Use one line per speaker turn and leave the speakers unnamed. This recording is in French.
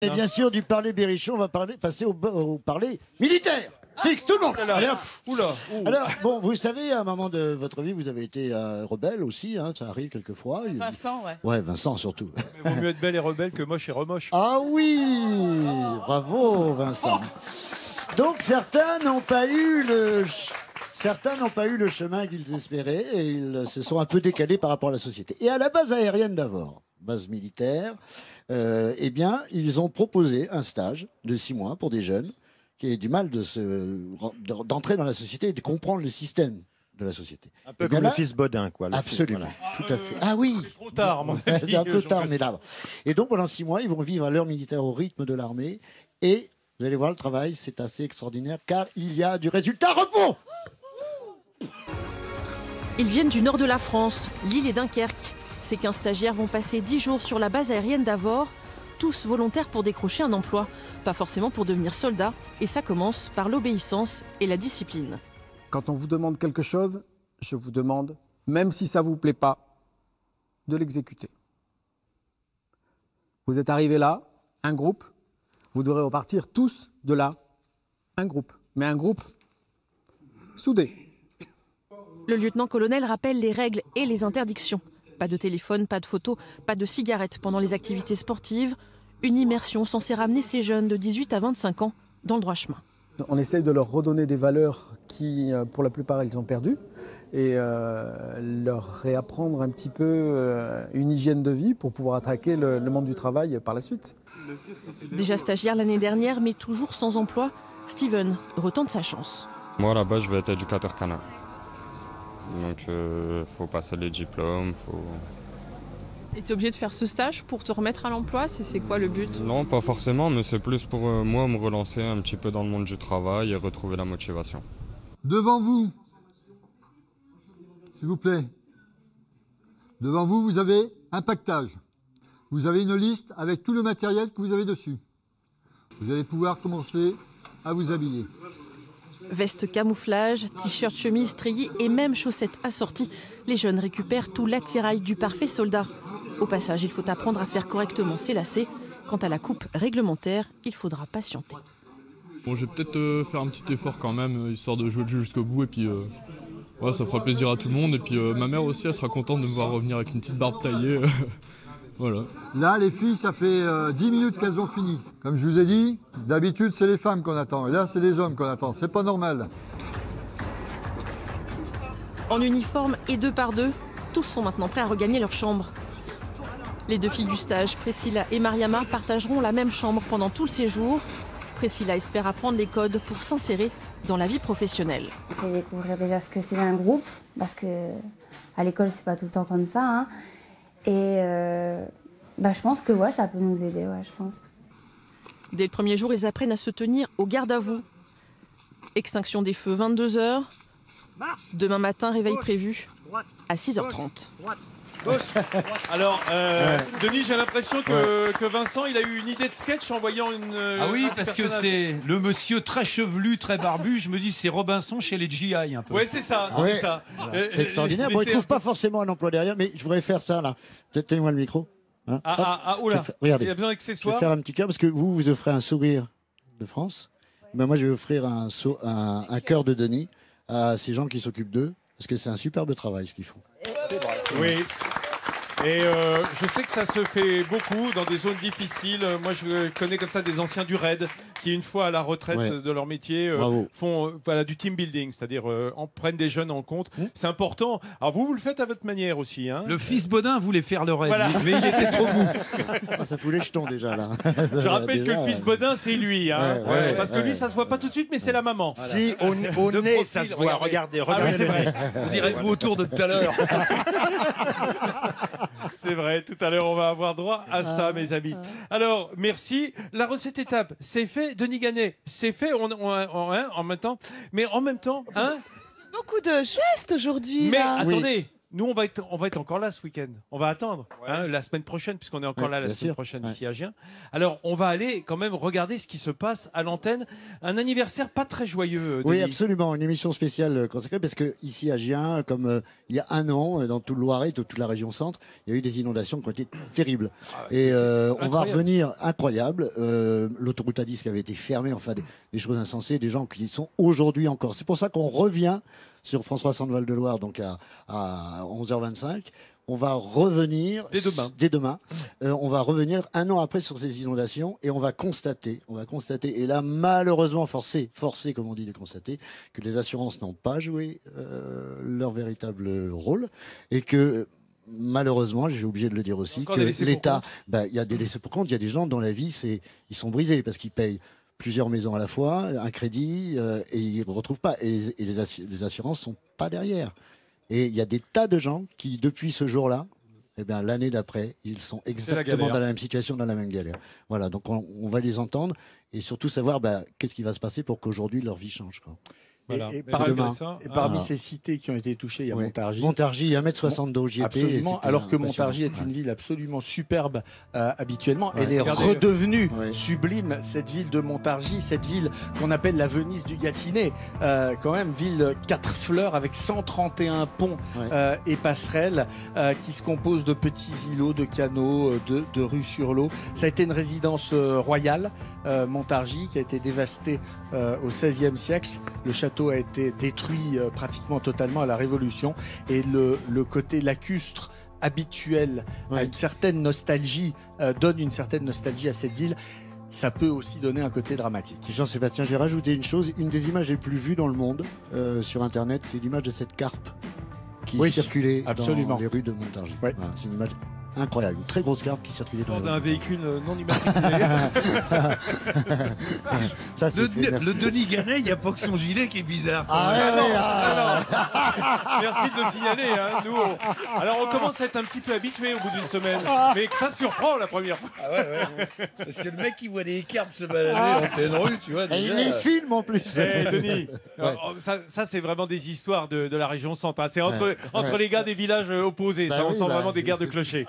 Et bien sûr, du parler Berrichon, on va passer au parler militaire. Fixe, tout le monde. Allez, hop. Alors, bon, vous savez, à un moment de votre vie, vous avez été rebelle aussi, hein, ça arrive quelquefois.
Vincent, ouais.
Ouais, Vincent surtout.
Mais vaut mieux être belle et rebelle que moche et remoche.
Ah oui, bravo Vincent. Donc certains n'ont pas eu le chemin qu'ils espéraient et ils se sont un peu décalés par rapport à la société. Et à la base aérienne d'Avord, base militaire, eh bien, ils ont proposé un stage de 6 mois pour des jeunes qui aient du mal d'entrer dans la société et de comprendre le système de la société.
Un peu comme le fils Bodin, quoi.
Absolument, tout à fait. Ah oui,
c'est trop tard, mon avis.
c'est un peu tard, mais là. Et donc pendant 6 mois, ils vont vivre à l'heure militaire au rythme de l'armée. Et vous allez voir, le travail, c'est assez extraordinaire car il y a du résultat. Repos.
Ils viennent du nord de la France, Lille et Dunkerque. Ces 15 stagiaires vont passer 10 jours sur la base aérienne d'Avord, tous volontaires pour décrocher un emploi, pas forcément pour devenir soldats, et ça commence par l'obéissance et la discipline.
Quand on vous demande quelque chose, je vous demande, même si ça ne vous plaît pas, de l'exécuter. Vous êtes arrivés là, un groupe, vous devrez repartir tous de là, un groupe, mais un groupe soudé.
Le lieutenant-colonel rappelle les règles et les interdictions. Pas de téléphone, pas de photos, pas de cigarettes pendant les activités sportives. Une immersion censée ramener ces jeunes de 18 à 25 ans dans le droit chemin.
On essaye de leur redonner des valeurs qui, pour la plupart, ils ont perdues et leur réapprendre un petit peu une hygiène de vie pour pouvoir attaquer le monde du travail par la suite.
Déjà stagiaire l'année dernière, mais toujours sans emploi, Steven retente sa chance.
Moi, là-bas, je vais être éducateur canin. Donc, faut passer les diplômes,
Et tu es obligé de faire ce stage pour te remettre à l'emploi? C'est quoi le but?
Non, pas forcément, mais c'est plus pour moi me relancer un petit peu dans le monde du travail et retrouver la motivation.
Devant vous, s'il vous plaît, devant vous, vous avez un pactage. Vous avez une liste avec tout le matériel que vous avez dessus. Vous allez pouvoir commencer à vous habiller.
Veste camouflage, t-shirt, chemise, treillis et même chaussettes assorties. Les jeunes récupèrent tout l'attirail du parfait soldat. Au passage, il faut apprendre à faire correctement ses lacets. Quant à la coupe réglementaire, il faudra patienter.
Bon, je vais peut-être faire un petit effort quand même, histoire de jouer le jeu jusqu'au bout. Et puis, ouais, ça fera plaisir à tout le monde. Et puis, ma mère aussi, elle sera contente de me voir revenir avec une petite barbe taillée. Voilà.
Là, les filles, ça fait 10 minutes qu'elles ont fini. Comme je vous ai dit, d'habitude, c'est les femmes qu'on attend. Et là, c'est les hommes qu'on attend. C'est pas normal.
En uniforme et 2 par 2, tous sont maintenant prêts à regagner leur chambre. Les 2 filles du stage, Priscilla et Mariama, partageront la même chambre pendant tout le séjour. Priscilla espère apprendre les codes pour s'insérer dans la vie professionnelle.
C'est découvrir déjà ce que c'est un groupe, parce que à l'école, c'est pas tout le temps comme ça, hein. Et je pense que ouais, ça peut nous aider, ouais, je pense.
Dès le premier jour, ils apprennent à se tenir au garde à vous. Extinction des feux, 22h. Demain matin, réveil prévu à 6h30.
Alors, Denis, j'ai l'impression que Vincent, il a eu une idée de sketch en voyant une...
Ah oui, parce que c'est le monsieur très chevelu, très barbu. Je me dis, c'est Robinson chez les GI un peu.
Ouais, c'est ça,
Ouais.
c'est ça.
C'est extraordinaire. Bon, ils ne trouvent pas forcément un emploi derrière, mais je voudrais faire ça là. Tenez-moi le micro. Hein.
Oula,
regardez.
il y a besoin
Je vais
d'accessoires.
faire un petit cœur parce que vous offrez un sourire de France. Ben moi, je vais offrir un cœur de Denis à ces gens qui s'occupent d'eux parce que c'est un superbe travail ce qu'ils font.
Oui. Et je sais que ça se fait beaucoup dans des zones difficiles. Moi, je connais comme ça des anciens du RAID qui, une fois à la retraite de leur métier, font du team building, c'est-à-dire prennent des jeunes en compte. C'est important. Alors vous le faites à votre manière aussi. Hein.
Le fils Bodin voulait faire le rêve,
Voilà.
mais il était trop mou.
Ça fout les jetons déjà là.
Je rappelle que le fils Bodin, c'est lui. Hein.
Ouais,
parce que lui, ça se voit pas tout de suite, mais c'est la maman.
Voilà. Si, au nez, ça se voit. Regardez.
c'est vrai.
Vous direz vous autour de tout à l'heure.
C'est vrai, tout à l'heure, on va avoir droit à ça, mes amis. Alors, merci. La recette étape, c'est fait. Denis Ganet, c'est fait en même temps. Mais en même temps, hein.
Beaucoup de gestes aujourd'hui.
Mais
là.
attendez, Nous, on va être encore là ce week-end. On va attendre la semaine prochaine, puisqu'on est encore là la semaine prochaine ici à Gien. Alors, on va aller quand même regarder ce qui se passe à l'antenne. Un anniversaire pas très joyeux, Denis.
Oui, absolument. Une émission spéciale consacrée, parce que ici à Gien, comme il y a un an, dans tout le Loiret, toute la région centre, il y a eu des inondations qui ont été terribles. Et on va revenir, incroyable. L'autoroute A10 qui avait été fermée, enfin des choses insensées, des gens qui y sont aujourd'hui encore. C'est pour ça qu'on revient sur France 3 Centre Val-de-Loire, donc à 11h25. On va revenir dès demain. On va revenir un an après sur ces inondations et on va constater, et là malheureusement forcé comme on dit de constater, que les assurances n'ont pas joué leur véritable rôle et que malheureusement, j'ai oublié de le dire aussi, que l'État, il y a des laissés pour compte, il y a des gens dont la vie ils sont brisés parce qu'ils payent plusieurs maisons à la fois, un crédit, et ils ne retrouvent pas. Et les assurances sont pas derrière. Et il y a des tas de gens qui, depuis ce jour-là, l'année d'après, ils sont exactement dans la même situation, dans la même galère. Voilà, donc on va les entendre et surtout savoir qu'est-ce qui va se passer pour qu'aujourd'hui leur vie change, quoi.
Voilà. Et parmi ces cités qui ont été touchées, il y a Montargis.
Montargis, 1m60 d'eau, j'y étais.
Absolument, alors que Montargis est une ville absolument superbe habituellement. Elle est redevenue sublime, cette ville de Montargis, cette ville qu'on appelle la Venise du Gâtinais. Quand même, ville 4 fleurs avec 131 ponts et passerelles qui se composent de petits îlots, de canaux, de rues sur l'eau. Ça a été une résidence royale, Montargis, qui a été dévastée au XVIe siècle. Le château a été détruit pratiquement totalement à la Révolution et le côté lacustre habituel à une certaine nostalgie donne une certaine nostalgie à cette ville. Ça peut aussi donner un côté dramatique.
Jean-Sébastien, j'ai rajouté une chose. Une des images les plus vues dans le monde sur Internet, c'est l'image de cette carpe qui circulait dans les rues de Montargis. Voilà, c'est une image incroyable, une très grosse carpe qui circulait dans
un véhicule non immatriculé.
Le Denis Ganet, il n'y a pas que son gilet qui est bizarre.
Merci de le signaler. Alors on commence à être un petit peu habitué au bout d'une semaine, mais que ça surprend la première fois.
Parce que le mec qui voit les carpes se balader en pleine rue, tu vois.
Et il les filme en plus.
Denis, ça c'est vraiment des histoires de la région centre. C'est entre les gars des villages opposés. On sent vraiment des guerres de clochers.